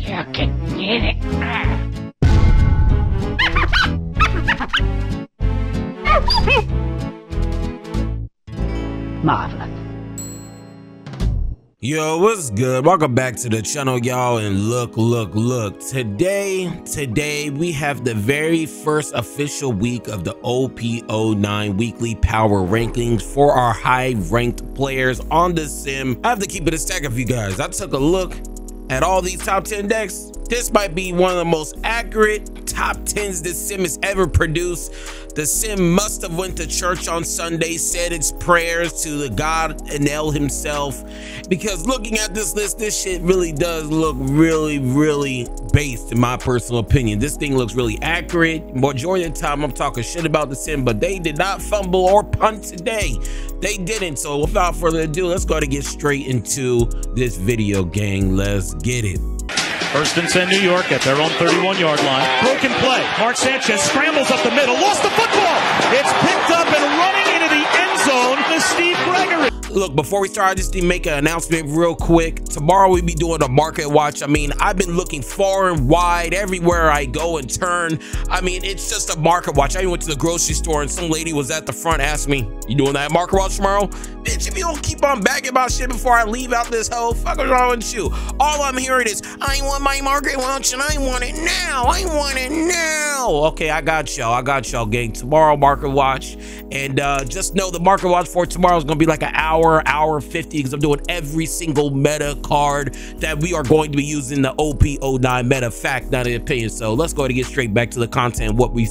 Fucking get it. Marvelous. Yo, what's good? Welcome back to the channel, y'all. And look today we have the very first official week of the OP09 weekly power rankings for our high ranked players on the sim. I have to keep it a stack of you guys. I took a look at all these top 10 decks. This might be one of the most accurate top 10s this sim has ever produced. The sim must have went to church on Sunday, said its prayers to the God Enel himself, because looking at this list, this shit really does look really based, in my personal opinion. This thing looks really accurate. Majority of the time I'm talking shit about the sim, but they did not fumble or punt today. They didn't. So without further ado, let's go to get straight into this video, gang. Let's get it. First and 10, New York at their own 31-yard line. Broken play. Mark Sanchez scrambles up the middle. Lost the football. It's picked up and running into the end zone is Steve Gregory. Look, before we start, I just need to make an announcement real quick. Tomorrow we'll be doing a market watch. I mean, I've been looking far and wide everywhere I go and turn. I mean, it's just a market watch. I even went to the grocery store and some lady was at the front, asked me, "You doing that market watch tomorrow?" Bitch, if you don't keep on bagging about shit before I leave out this hoe, fuck is wrong with you? All I'm hearing is, "I want my market watch and I want it now. I want it now." Okay, I got y'all, gang. Tomorrow market watch, and just know the market watch for tomorrow is gonna be like an hour 50, because I'm doing every single meta card that we are going to be using the OP09 meta, fact, not an opinion. So let's go ahead and get straight back to the content. What we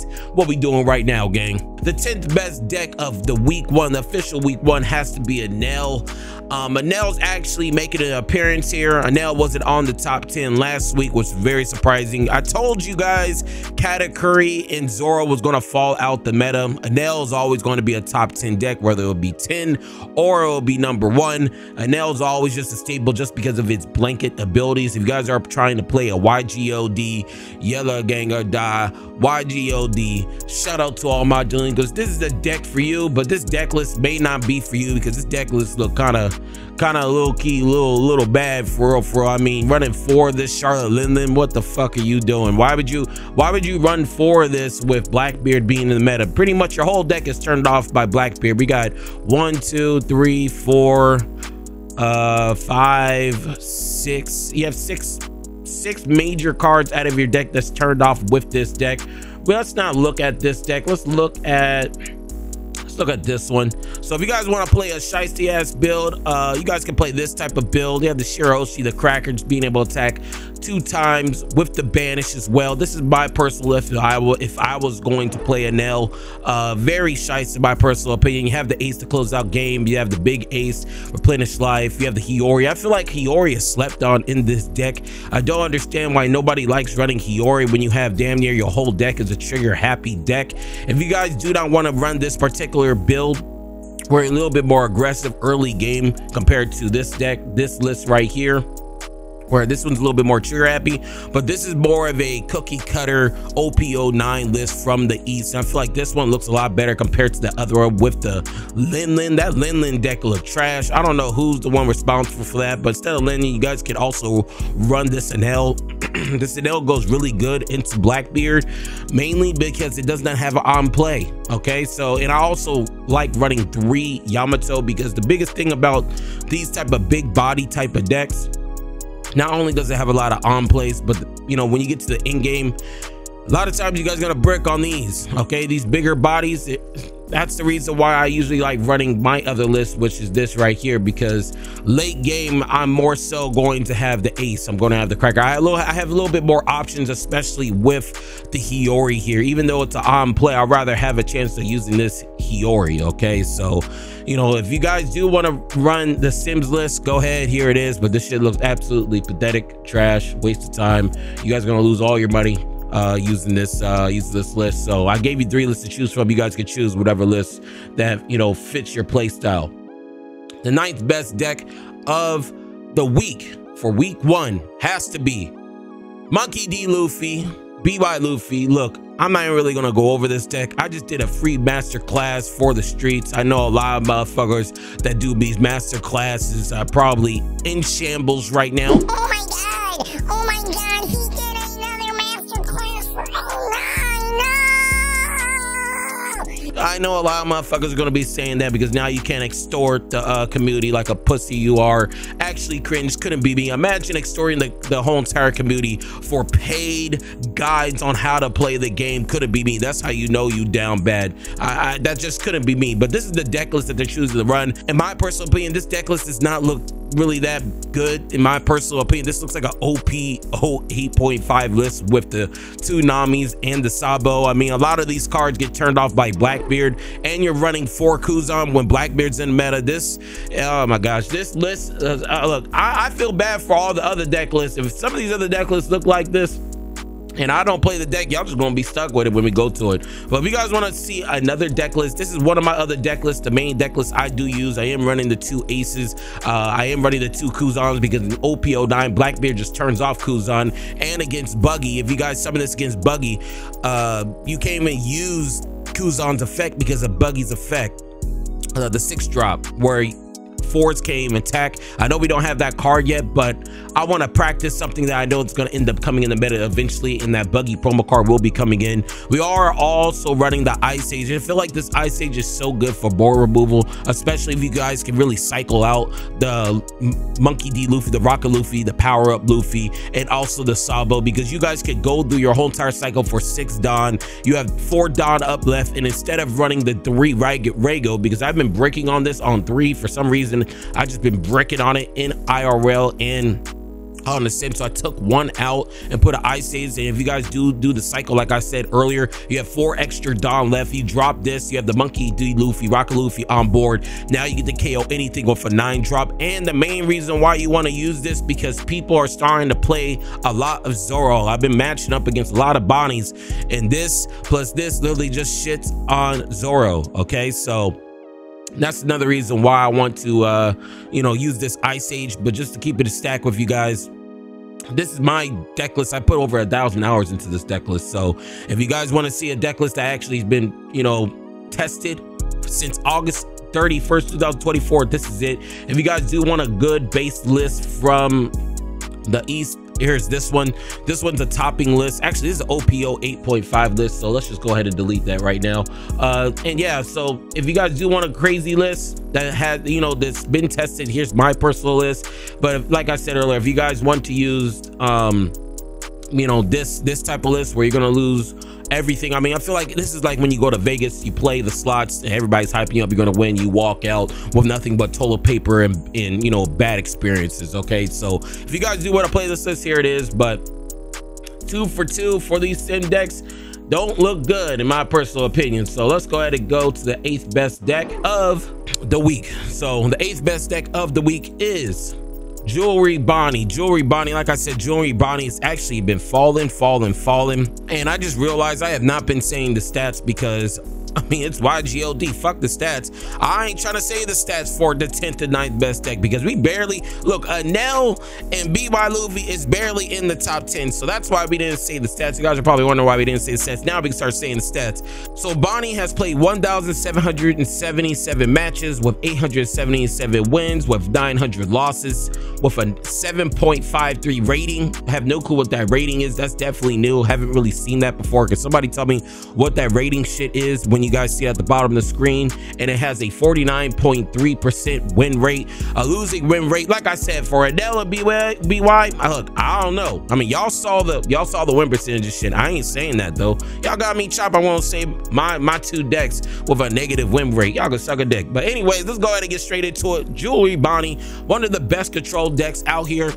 doing right now, gang. The 10th best deck of the week one, the official week one, has to be Enel. Enel's actually making an appearance here. Enel wasn't on the top 10 last week, which was very surprising. I told you guys Katakuri and Zora was going to fall out the meta. Enel is always going to be a top 10 deck, whether it will be 10 or it will be number 1. Enel is always just a staple just because of its blanket abilities. If you guys are trying to play a YGOD, Yellow Gang or Die, YGOD, shout out to all my doing, because this is a deck for you, but this deck list may not be for you, because this deck list look kind of low-key, little bad for real. I mean, running 4 this Charlotte Lindland, what the fuck are you doing? Why would you run 4 this with Blackbeard being in the meta? Pretty much your whole deck is turned off by Blackbeard. We got 1, 2, 3, 4, 5, 6. You have six major cards out of your deck that's turned off with this deck. Well, let's not look at this deck. Let's look at this one. So if you guys want to play a shiesty ass build, you guys can play this type of build. You have the Shiroshi, the Cracker, just being able to attack 2 times with the banish as well. This is my personal if I was going to play Enel. Very shiesty in my personal opinion. You have the ace to close out game. You have the big ace, replenish life. You have the Hiyori. I feel like Hiyori is slept on in this deck. I don't understand why nobody likes running Hiyori when you have damn near your whole deck is a trigger happy deck. If you guys do not want to run this particular build, we're a little bit more aggressive early game compared to this deck, this list right here, where this one's a little bit more trigger happy, but this is more of a cookie cutter OP09 list from the east. And I feel like this one looks a lot better compared to the other one with the Lindland. That Lindland deck look trash. I don't know who's the one responsible for that, but instead of Lindland, you guys can also run this Enel. This Enel goes really good into Blackbeard, mainly because it does not have an on play. Okay, so, and I also like running 3 Yamato, because the biggest thing about these type of big body type of decks, not only does it have a lot of on plays, but you know, when you get to the end game, a lot of times you guys got to brick on these. Okay, these bigger bodies, that's the reason why I usually like running my other list, which is this right here, because late game I'm more so going to have the ace. I'm going to have the Cracker. I have a little bit more options, especially with the Hiyori here. Even though it's an on play, I'd rather have a chance of using this Hiyori. Okay, so you know, if you guys do want to run the Sims list, go ahead. Here it is, but this shit looks absolutely pathetic, trash, waste of time. You guys are gonna lose all your money using this list. So I gave you 3 lists to choose from. You guys can choose whatever list that, you know, fits your play style. The 9th best deck of the week for week 1 has to be Monkey D. Luffy, BY Luffy. Look, I'm not really gonna go over this deck. I just did a free master class for the streets. I know a lot of motherfuckers that do these master classes are probably in shambles right now. Oh my god! Oh my god, he did another masterclass for OP09. No! I know a lot of motherfuckers are gonna be saying that because now you can't extort the community like a pussy you are. Actually, cringe, couldn't be me. Imagine extorting the whole entire community for paid guides on how to play the game. Couldn't be me. That's how you know you down bad. That just couldn't be me. But this is the deck list that they're choosing to run. In my personal opinion, this deck list does not look really that good. In my personal opinion, this looks like an OP 8.5 list with the 2 Namis and the Sabo. I mean, a lot of these cards get turned off by Blackbeard, and you're running 4 Kuzan when Blackbeard's in meta. This, oh my gosh, this list, look, I feel bad for all the other deck lists. If some of these other deck lists look like this and I don't play the deck, y'all just gonna be stuck with it when we go to it. But if you guys want to see another deck list, this is one of my other deck lists, the main deck list I do use. I am running the 2 aces, I am running the 2 Kuzans because in OP09 Blackbeard just turns off Kuzan. And against Buggy, if you guys summon this against Buggy, you can't even use Kuzan's effect because of Buggy's effect, the 6-drop where Fords came attack. I know we don't have that card yet, but I want to practice something that I know it's going to end up coming in the meta eventually, and that Buggy promo card will be coming in. We are also running the Ice Age. I feel like this Ice Age is so good for board removal, especially if you guys can really cycle out the Monkey D Luffy, the Rocket Luffy, the Power Up Luffy, and also the Sabo, because you guys could go through your whole entire cycle for 6 Dawn. You have 4 Dawn up left, and instead of running the 3 Rego, because I've been breaking on this on 3 for some reason, I just been bricking on it in IRL and on the sim, so I took 1 out and put an Ice Age. And if you guys do the cycle like I said earlier, you have 4 extra Dawn left. You drop this, you have the Monkey D Luffy, Rocket Luffy on board. Now you get to KO anything with a 9-drop. And the main reason why you want to use this, because people are starting to play a lot of Zoro. I've been matching up against a lot of Bonnies, and this plus this literally just shits on Zoro. Okay, so that's another reason why I want to you know, use this Ice Age. But just to keep it a stack with you guys, this is my deck list. I put over 1,000 hours into this deck list. So if you guys want to see a deck list that actually has been, you know, tested since August 31st 2024, this is it. If you guys do want a good base list from the East, here's this one. This one's a topping list. Actually, this is an OPO 8.5 list, so let's just go ahead and delete that right now. And yeah, so if you guys do want a crazy list that has, you know, that's been tested, here's my personal list. But if, like I said earlier, if you guys want to use you know, this type of list where you're gonna lose everything, I mean, I feel like this is like when you go to Vegas, you play the slots and everybody's hyping you up, you're gonna win, you walk out with nothing but toilet paper and you know, bad experiences. Okay, so if you guys do want to play this list, here it is. But 2 for 2 for these sim decks don't look good in my personal opinion. So let's go ahead and go to the 8th best deck of the week. So the 8th best deck of the week is Jewelry Bonnie. Jewelry Bonnie, like I said, Jewelry Bonnie has actually been falling. And I just realized I have not been saying the stats because, I mean, it's YGLD, fuck the stats. I ain't trying to say the stats for the 10th and 9th best deck because we barely, look, Nell and BY Luffy is barely in the top 10. So that's why we didn't say the stats. You guys are probably wondering why we didn't say the stats. Now we can start saying the stats. So Bonnie has played 1,777 matches with 877 wins with 900 losses with a 7.53 rating. I have no clue what that rating is. That's definitely new. Haven't really seen that before. Can somebody tell me what that rating shit is when you guys see it at the bottom of the screen? And it has a 49.3% win rate, a losing win rate. Like I said, for Adele and BY, look, I don't know. I mean, y'all saw the win percentage and shit. I ain't saying that though. Y'all got me chopped. I won't say my 2 decks with a negative win rate. Y'all can suck a dick. But anyways, let's go ahead and get straight into it. Jewelry Bonnie, one of the best control decks out here.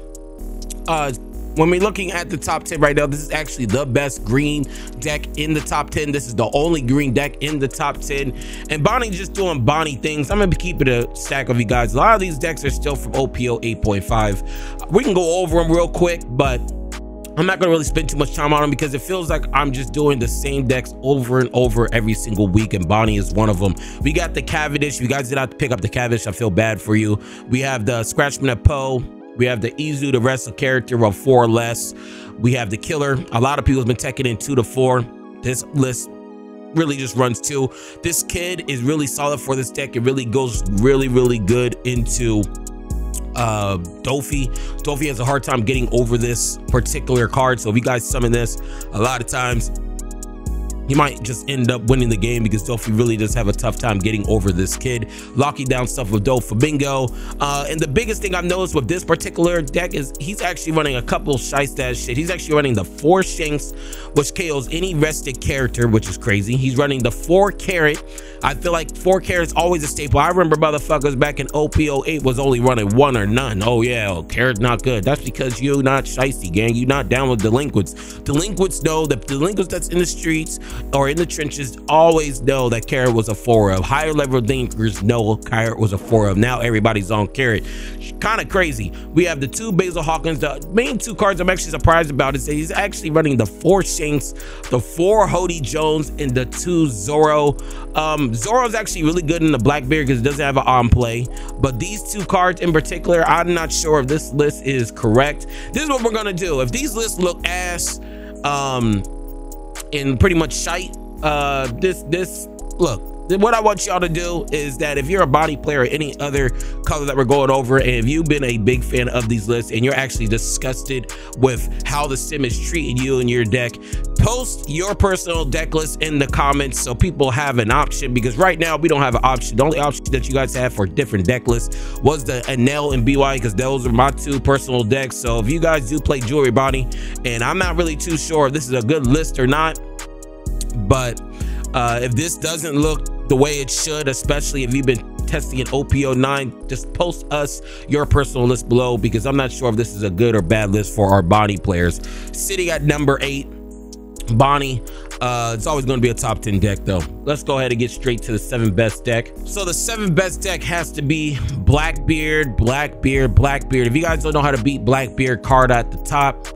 When we're looking at the top 10 right now, this is actually the best green deck in the top 10. This is the only green deck in the top 10. And Bonnie just doing Bonnie things. I'm going to keep it a stack of you guys. A lot of these decks are still from OPO 8.5. We can go over them real quick, but I'm not going to really spend too much time on them because it feels like I'm just doing the same decks over and over every single week, and Bonnie is one of them. We got the Cavendish. If you guys did not pick up the Cavendish, I feel bad for you. We have the Scratchman at Poe. We have the Izu, the wrestler character of 4 or less. We have the Killer. A lot of people have been taking in 2 to 4. This list really just runs 2. This kid is really solid for this deck. It really goes really good into Dofi has a hard time getting over this particular card. So if you guys summon this, a lot of times he might just end up winning the game because Dofi really does have a tough time getting over this kid. Locking down stuff with Doflamingo. And the biggest thing I've noticed with this particular deck is he's actually running a couple shiesty shit. He's actually running the 4 Shanks, which KOs any rested character, which is crazy. He's running the 4 Carrot. I feel like 4 Carrot's always a staple. I remember motherfuckers back in OP08 was only running 1 or none. Oh yeah, Carrot's not good. That's because you're not shiesty, gang. You're not down with delinquents. Delinquents know that delinquents that's in the streets or in the trenches always know that Carrot was a 4 of. Higher level delinquents know Carrot was a 4 of. Now everybody's on Carrot. Kind of crazy. We have the 2 Basil Hawkins. The main 2 cards I'm actually surprised about is that he's actually running the 4 Shanks, the 4 Hody Jones, and the 2 Zoro. Zoro's actually really good in the Blackbeard because it doesn't have an on play, but these 2 cards in particular, I'm not sure if this list is correct. This is what we're gonna do. If these lists look ass and pretty much shite, look, what I want y'all to do is that if you're a body player or any other color that we're going over, and if you've been a big fan of these lists and you're actually disgusted with how the sim is treating you and your deck, post your personal deck list in the comments so people have an option, because right now we don't have an option. The only option that you guys have for different deck lists was the Enel and BY, because those are my 2 personal decks. So if you guys do play Jewelry Body, and I'm not really too sure if this is a good list or not, but if this doesn't look the way it should, especially if you've been testing an OP09, just post us your personal list below, because I'm not sure if this is a good or bad list for our Bonnie players. Sitting at number 8, Bonnie, it's always going to be a top 10 deck though. Let's go ahead and get straight to the 7 best deck. So the 7 best deck has to be Blackbeard. If you guys don't know how to beat Blackbeard, card at the top.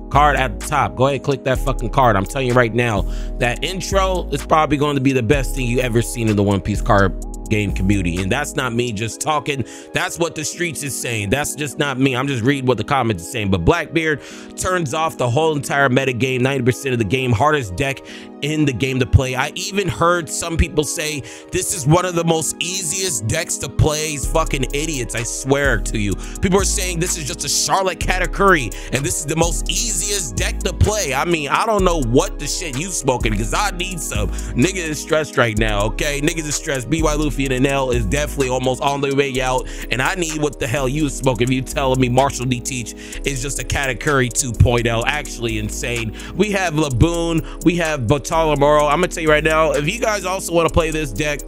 Go ahead and click that fucking card. I'm telling you right now, that intro is probably going to be the best thing you ever seen in the One Piece card game community. And that's not me just talking. That's what the streets is saying. That's just not me. I'm just reading what the comments are saying. But Blackbeard turns off the whole entire meta game, 90% of the game, hardest deck in the game to play. I even heard some people say this is one of the most easiest decks to play. Fucking idiots, I swear to you. People are saying this is just a Charlotte Katakuri and this is the most easiest deck to play. I mean, I don't know what the shit you smoking, because I need some. Niggas is stressed right now, okay? Niggas is stressed. BY Luffy and Enel is definitely almost on the way out, and I need what the hell you smoking if you telling me Marshall D Teach is just a Katakuri 2.0. Actually insane. We have Laboon, we have Botalamoro. I'm gonna tell you right now, if you guys also want to play this deck,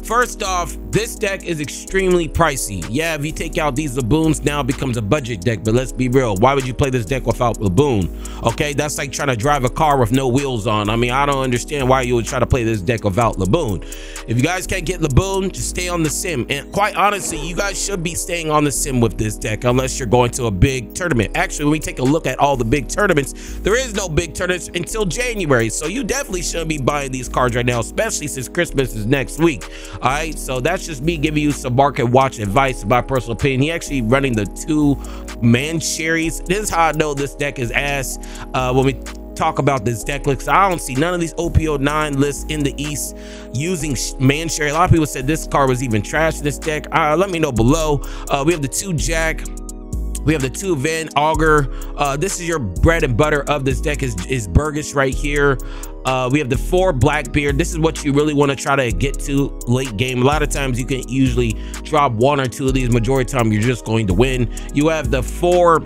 first off, this deck is extremely pricey. Yeah, if you take out these Laboons, now it becomes a budget deck, but let's be real. Why would you play this deck without Laboon? Okay, that's like trying to drive a car with no wheels on. I mean, I don't understand why you would try to play this deck without Laboon. If you guys can't get Laboon, just stay on the sim. And quite honestly, you guys should be staying on the sim with this deck unless you're going to a big tournament. Actually, when we take a look at all the big tournaments, there is no big tournaments until January. So you definitely shouldn't be buying these cards right now, especially since Christmas is next week. All right, so that's just me giving you some market watch advice, my personal opinion. He actually running the 2 man cherries. This is how I know this deck is ass. When we talk about this deck list, I don't see none of these OP09 lists in the East using man cherry. A lot of people said this card was even trash in this deck. Let me know below. We have the 2 Jack. We have the 2 Van Augur. This is your bread and butter of this deck is Burgess right here. We have the 4 Blackbeard. This is what you really want to try to get to late game. A lot of times you can usually drop 1 or 2 of these. Majority of the time you're just going to win. You have the 4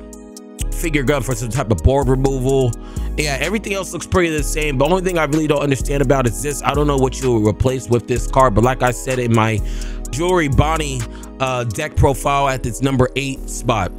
Figure Gun for some type of board removal. Yeah, everything else looks pretty the same. The only thing I really don't understand about is this. I don't know what you'll replace with this card, but like I said in my Jewelry Bonnie deck profile at this number 8 spot,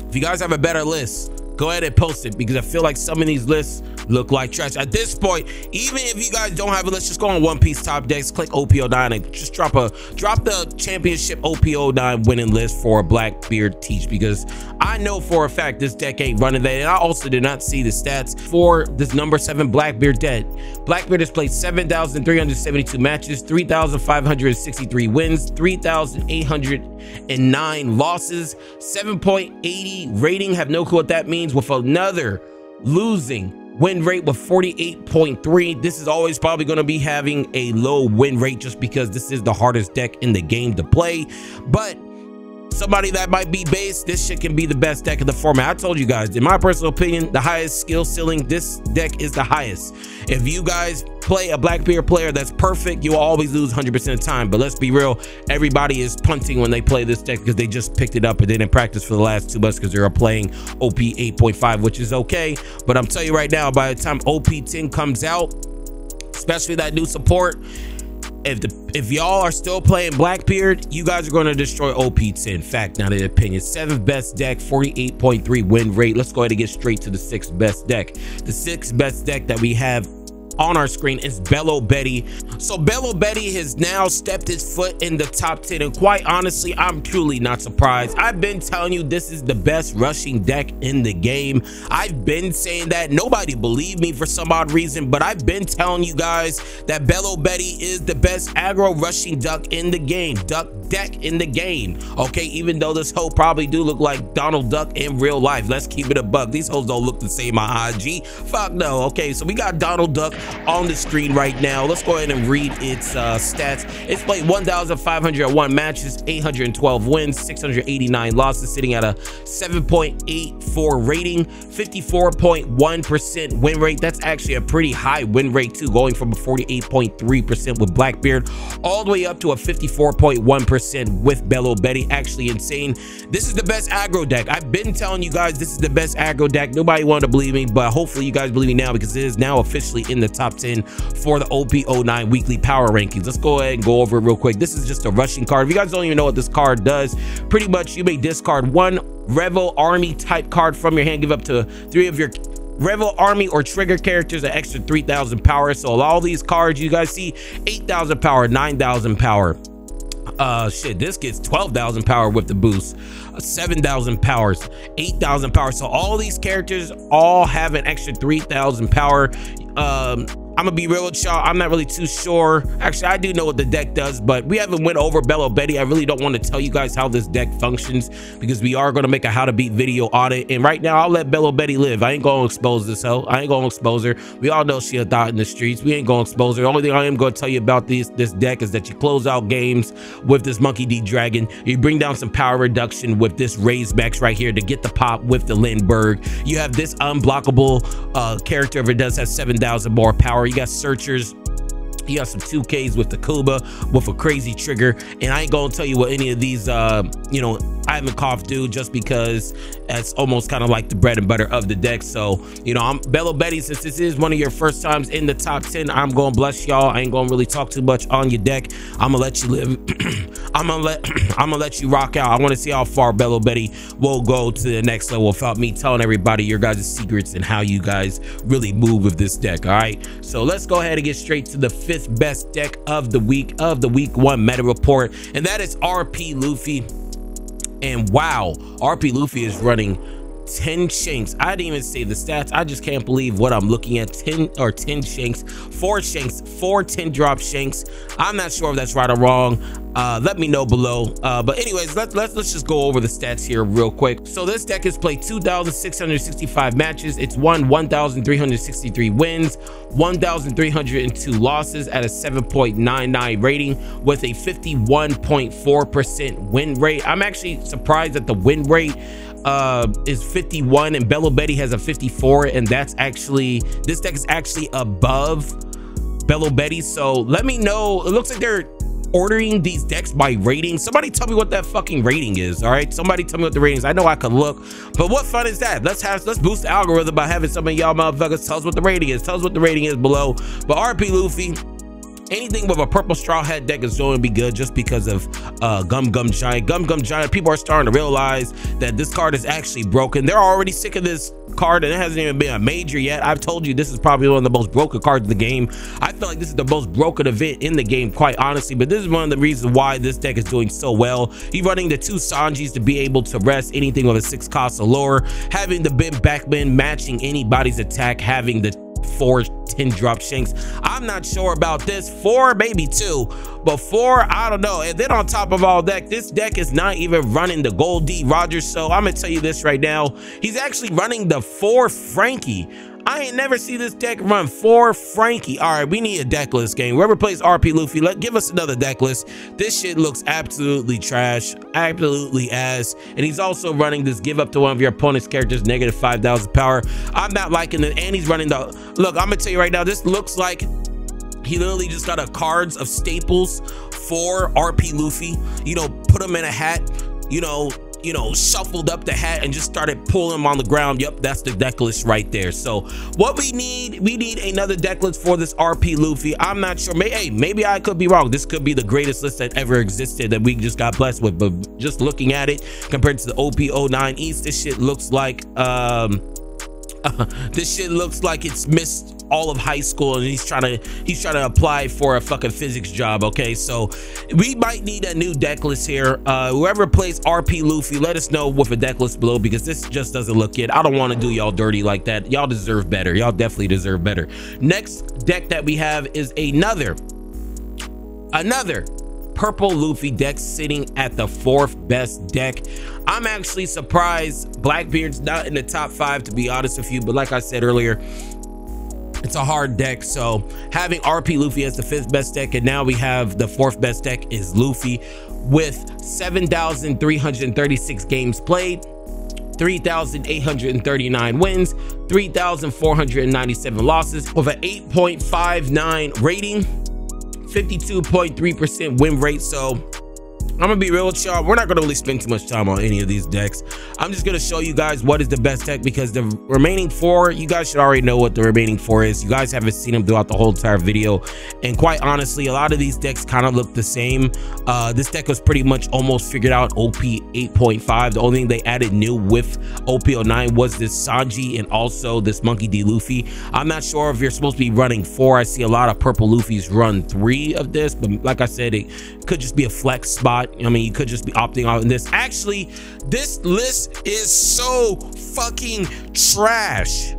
if you guys have a better list, go ahead and post it, because I feel like some of these lists look like trash at this point. Even if you guys don't have it, let's just go on One Piece top decks, click OP09 and just drop the championship OP09 winning list for Blackbeard Teach, because I know for a fact this deck ain't running that. And I also did not see the stats for this number 7 Blackbeard deck. Blackbeard has played 7,372 matches, 3,563 wins, 3,809 losses, 7.80 rating. Have no clue what that means, with another losing win rate with 48.3. This is always probably going to be having a low win rate just because this is the hardest deck in the game to play. But somebody that might be base, this shit can be the best deck in the format. I told you guys, in my personal opinion, the highest skill ceiling, this deck is the highest. If you guys play a Blackbeard player that's perfect, you'll always lose 100% of the time. But let's be real, everybody is punting when they play this deck because they just picked it up and they didn't practice for the last 2 months because they're playing OP 8.5, which is okay. But I'm telling you right now, by the time OP 10 comes out, especially that new support, if y'all are still playing Blackbeard, you guys are going to destroy OP 10. Fact, not an opinion. 7th best deck, 48.3 win rate. Let's go ahead and get straight to the 6th best deck. The 6th best deck that we have on our screen is ﷺ. So ﷺ has now stepped his foot in the top 10, and quite honestly, I'm truly not surprised. I've been telling you this is the best rushing deck in the game. I've been saying that. Nobody believed me for some odd reason, but I've been telling you guys that ﷺ is the best aggro rushing deck in the game. Okay, even though this hoe probably do look like Donald Duck in real life. Let's keep it a buck. These hoes don't look the same on IG. Fuck no. Okay, so we got Donald Duck on the screen right now. Let's go ahead and read its stats. It's played 1,501 matches, 812 wins, 689 losses, sitting at a 7.84 rating, 54.1% win rate. That's actually a pretty high win rate too, going from a 48.3% with Blackbeard all the way up to a 54.1% with ﷺ. Actually insane. This is the best aggro deck. I've been telling you guys this is the best aggro deck. Nobody wanted to believe me, but hopefully you guys believe me now, because it is now officially in the top 10 for the OP09 weekly power rankings. Let's go ahead and go over it real quick. This is just a rushing card. If you guys don't even know what this card does, pretty much you may discard one Revel Army type card from your hand, give up to 3 of your Revel Army or trigger characters an extra 3,000 power. So all these cards you guys see, 8,000 power, 9,000 power. Shit, this gets 12,000 power with the boost, 7,000 powers, 8,000 power. So all these characters all have an extra 3,000 power. I'm gonna be real with y'all, I'm not really too sure. Actually, I do know what the deck does, but we haven't went over ﷺ. I really don't want to tell you guys how this deck functions, because we are going to make a how to beat video on it. And right now, I'll let ﷺ live. I ain't gonna expose this hoe. I ain't gonna expose her. We all know she a thought in the streets. We ain't gonna expose her. The only thing I am going to tell you about this deck is that you close out games with this Monkey D Dragon. You bring down some power reduction with this Raise Max right here to get the pop with the Lindbergh. You have this unblockable character. If it does have 7,000 more power. You got searchers, you got some 2Ks with the Kuba with a crazy trigger, and I ain't gonna tell you what any of these you know, Ivankov do, just because that's almost kind of like the bread and butter of the deck. So, you know, ﷺ, since this is one of your first times in the top 10, I'm gonna bless y'all. I ain't gonna really talk too much on your deck. I'm gonna let you live. I'm gonna let you rock out. I want to see how far ﷺ will go to the next level without me telling everybody your guys' secrets and how you guys really move with this deck. All right, so let's go ahead and get straight to the 5th best deck of the week, of the week 1 meta report, and that is RP Luffy. And wow, RP Luffy is running 10 shanks. I didn't even say the stats. I just can't believe what I'm looking at. 10 shanks, 4 shanks, 4 10 drop shanks. I'm not sure if that's right or wrong. Let me know below. But anyways, let's just go over the stats here real quick. So this deck has played 2,665 matches. It's won 1,363 wins, 1,302 losses at a 7.99 rating with a 51.4% win rate. I'm actually surprised that the win rate is 51 and ﷺ has a 54, and that's actually, this deck is actually above ﷺ. So let me know. It looks like they're ordering these decks by rating. Somebody tell me what that fucking rating is. All right, somebody tell me what the rating is. I know I could look, but what fun is that? Let's boost the algorithm by having some of y'all motherfuckers tell us what the rating is. Tell us what the rating is below. But RP Luffy, anything with a purple straw hat deck is going to be good, just because of Gum Gum Giant. People are starting to realize that this card is actually broken. They're already sick of this card, and it hasn't even been a major yet. I've told you this is probably one of the most broken cards in the game. I feel like this is the most broken event in the game, quite honestly, but this is one of the reasons why this deck is doing so well. You're running the 2 Sanjis to be able to rest anything with a 6 cost or lower, having the Ben Backman matching anybody's attack, having the 4 10 drop shanks. I'm not sure about this. 4, maybe 2, but 4, I don't know. And then on top of all that, this deck is not even running the Gold D Rogers. So I'm gonna tell you this right now, he's actually running the 4 Frankie. I ain't never see this deck run 4 Frankie. All right, we need a deck list, game. Whoever plays RP Luffy, give us another deck list. This shit looks absolutely trash, absolutely ass. And he's also running this give up to one of your opponent's characters negative 5,000 power. I'm not liking it. And he's running the, look, I'm gonna tell you right now, this looks like he literally just got a cards of staples for RP Luffy, you know, put them in a hat, you know, shuffled up the hat and just started pulling them on the ground. Yep, that's the deck list right there. So what we need another deck list for this RP Luffy. I'm not sure. Hey, maybe I could be wrong. This could be the greatest list that ever existed that we just got blessed with. But just looking at it compared to the OP09 East, this shit looks like this shit looks like it's missed all of high school and he's trying to apply for a fucking physics job. Okay, so we might need a new deck list here. Whoever plays RP Luffy, let us know with a deck list below, because this just doesn't look good. I don't want to do y'all dirty like that. Y'all deserve better. Y'all definitely deserve better. Next deck that we have is another purple Luffy deck sitting at the 4th best deck. I'm actually surprised Blackbeard's not in the top 5, to be honest with you, but like I said earlier, it's a hard deck. So having RP Luffy as the 5th best deck, and now we have the 4th best deck is Luffy with 7,336 games played, 3,839 wins, 3,497 losses with an 8.59 rating, 52.3% win rate. So I'm gonna be real with y'all, we're not gonna really spend too much time on any of these decks. I'm just gonna show you guys what is the best deck, because the remaining 4, you guys should already know what the remaining 4 is. You guys haven't seen them throughout the whole entire video, and quite honestly, a lot of these decks kind of look the same. This deck was pretty much almost figured out OP 8.5. The only thing they added new with OP09 was this Sanji and also this Monkey D Luffy. I'm not sure if you're supposed to be running 4. I see a lot of purple Luffys run 3 of this, but like I said, it could just be a flex spot. I mean, you could just be opting out in this. Actually, this list is so fucking trash.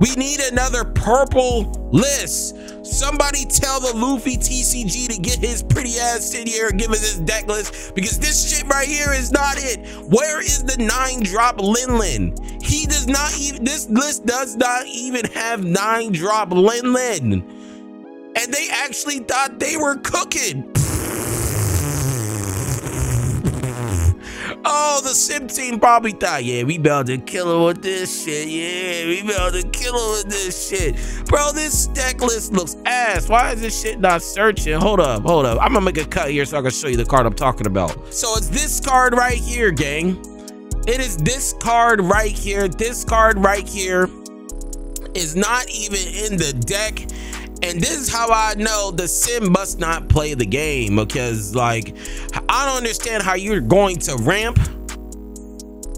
We need another purple list. Somebody tell the Luffy TCG to get his pretty ass in here and give us this deck list, because this shit right here is not it. Where is the 9-drop Linlin? He does not even, this list does not even have 9-drop Linlin. And they actually thought they were cooking. Oh, the sim team probably thought, yeah, we about to kill him with this shit. Yeah, we about to kill him with this shit. Bro, this deck list looks ass. Why is this shit not searching? Hold up. I'm gonna make a cut here so I can show you the card I'm talking about. So it's this card right here, gang. It is this card right here. This card right here is not even in the deck. And this is how I know the sim must not play the game, because like, I don't understand how you're going to ramp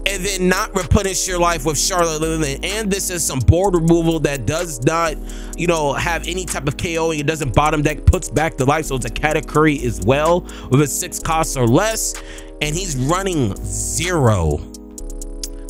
and then not replenish your life with Charlotte Lillian. And this is some board removal that does not, you know, have any type of KOing. It doesn't bottom deck, puts back the life. So it's a category as well with a 6 costs or less. And he's running 0.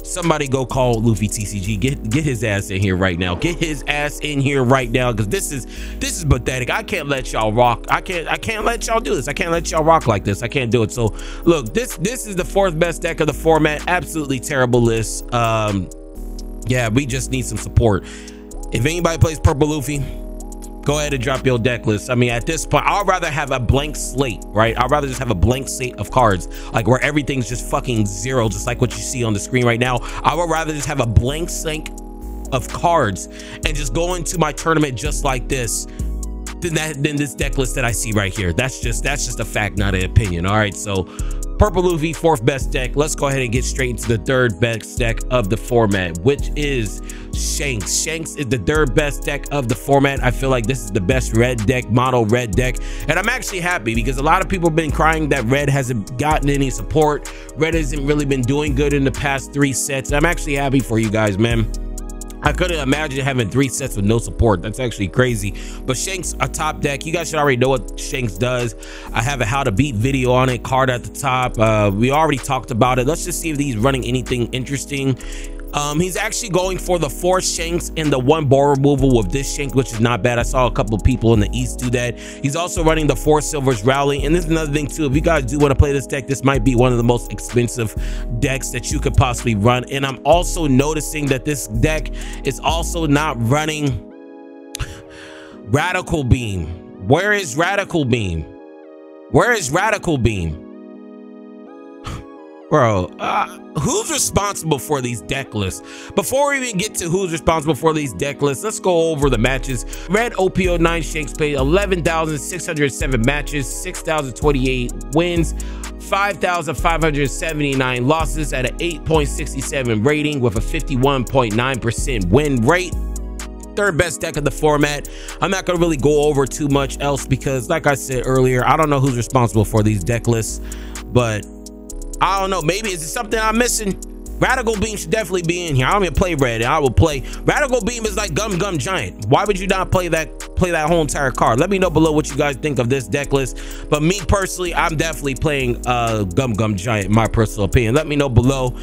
Somebody go call Luffy TCG. Get his ass in here right now. Get his ass in here right now, because this is pathetic. I can't let y'all rock. I can't let y'all do this. I can't let y'all rock like this. I can't do it. So look, this is the 4th best deck of the format. Absolutely terrible list. Yeah, we just need some support. If anybody plays purple Luffy, go ahead and drop your deck list. I mean, at this point, I'd rather have a blank slate, right? I'd rather just have a blank slate of cards, like where everything's just fucking 0, just like what you see on the screen right now. I would rather just have a blank slate of cards and just go into my tournament just like this than this deck list that I see right here. That's just a fact, not an opinion. All right, so purple Luffy, 4th best deck. Let's go ahead and get straight into the 3rd best deck of the format, which is Shanks. Shanks is the 3rd best deck of the format. I feel like this is the best red deck, mono red deck, and I'm actually happy, because a lot of people have been crying that red hasn't gotten any support. Red hasn't really been doing good in the past 3 sets. I'm actually happy for you guys, man. I couldn't imagine having 3 sets with no support. That's actually crazy. But Shanks, a top deck. You guys should already know what Shanks does. I have a how to beat video on it, card at the top. We already talked about it. Let's just see if he's running anything interesting. He's actually going for the 4 shanks and the 1 bar removal with this shank, which is not bad. I saw a couple of people in the East do that. He's also running the 4 silvers rally. And this is another thing too. If you guys do want to play this deck, this might be one of the most expensive decks that you could possibly run. And I'm also noticing that this deck is also not running Radical Beam. Where is Radical Beam? Where is Radical Beam? Bro, who's responsible for these deck lists? Before we even get to who's responsible for these deck lists, let's go over the matches. Red OP09 Shanks played 11,607 matches, 6,028 wins, 5,579 losses at an 8.67 rating with a 51.9% win rate. Third best deck of the format. I'm not going to really go over too much else because, like I said earlier, I don't know who's responsible for these deck lists, but I don't know. Maybe is it something I'm missing? Radical Beam should definitely be in here. I don't even play red. I will play Radical Beam is like Gum Gum Giant. Why would you not play that whole entire card? Let me know below what you guys think of this deck list. But me personally, I'm definitely playing Gum Gum Giant, in my personal opinion. Let me know below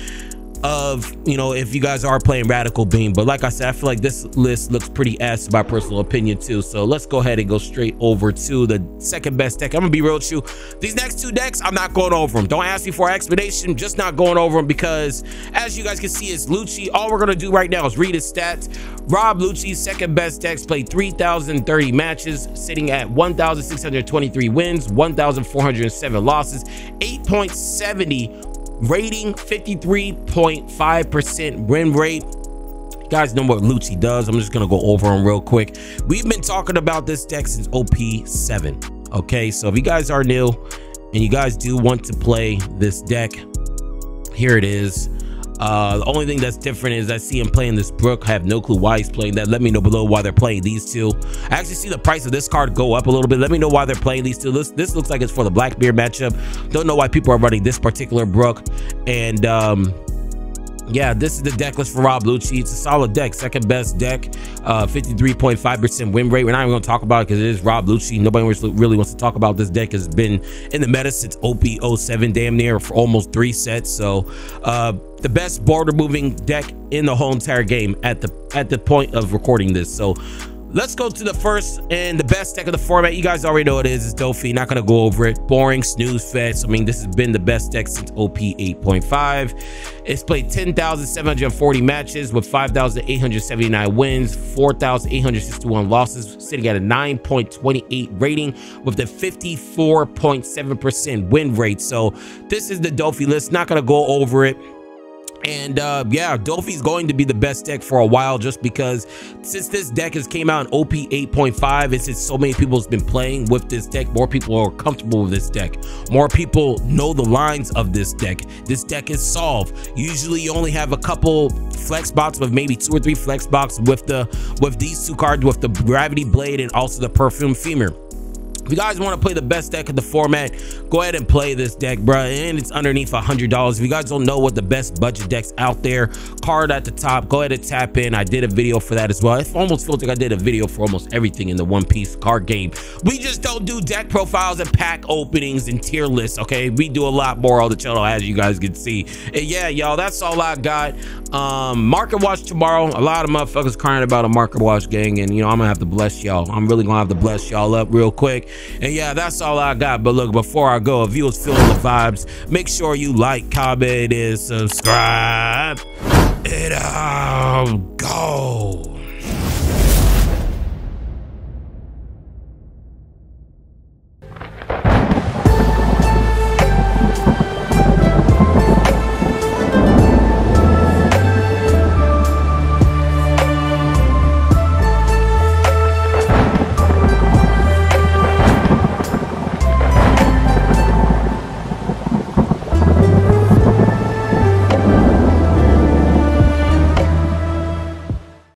of, you know, if you guys are playing Radical Beam. But like I said, I feel like this list looks pretty ass in my personal opinion too. So let's go ahead and go straight over to the second best deck. I'm gonna be real with you, these next 2 decks, I'm not going over them. Don't ask me for an explanation, just not going over them, because as you guys can see, it's Lucci. All we're gonna do right now is read his stats. Rob Lucci's second best decks played 3,030 matches, sitting at 1,623 wins, 1,407 losses, 8.70 rating, 53.5% win rate. You guys know what Lucci does. I'm just gonna go over them real quick. We've been talking about this deck since OP7. Okay, so if you guys are new and you guys do want to play this deck, here it is. The only thing that's different is I see him playing this Brook. I have no clue why he's playing that. Let me know below why they're playing these 2. I actually see the price of this card go up a little bit. Let me know why they're playing these 2. This looks like it's for the Blackbeard matchup. Don't know why people are running this particular Brook. And yeah, this is the deck list for Rob Lucci. It's a solid deck, second best deck, 53.5% win rate. We're not even going to talk about it because it is Rob Lucci. Nobody really wants to talk about this deck. It's been in the meta since OP07, damn near, for almost 3 sets. So the best border moving deck in the whole entire game at the point of recording this. So let's go to the first and the best deck of the format. You guys already know what it is. It's ďaufü. Not gonna go over it. Boring, snooze fest. I mean, this has been the best deck since OP8.5. It's played 10,740 matches with 5,879 wins, 4,861 losses, sitting at a 9.28 rating with the 54.7% win rate. So this is the ďaufü list. Not gonna go over it. And yeah, ďaufü's going to be the best deck for a while, just because since this deck has came out in OP 8.5, and since so many people has been playing with this deck, more people are comfortable with this deck. More people know the lines of this deck. This deck is solved. Usually you only have a couple flex box, with maybe 2 or 3 flex box with these 2 cards, with the Gravity Blade and also the Perfume Femur. If you guys want to play the best deck of the format, go ahead and play this deck, bro. And it's underneath $100. If you guys don't know what the best budget decks out there, card at the top, go ahead and tap in. I did a video for that as well. It almost feels like I did a video for almost everything in the One Piece card game. We just don't do deck profiles and pack openings and tier lists, okay? We do a lot more on the channel, as you guys can see. And yeah, y'all, that's all I got. Market watch tomorrow. A lot of motherfuckers crying about a market watch, gang, and you know, I'm gonna have to bless y'all. I'm really gonna have to bless y'all up real quick. And yeah, that's all I got. But look, before I go, if you was feeling the vibes, make sure you like, comment, and subscribe. And go.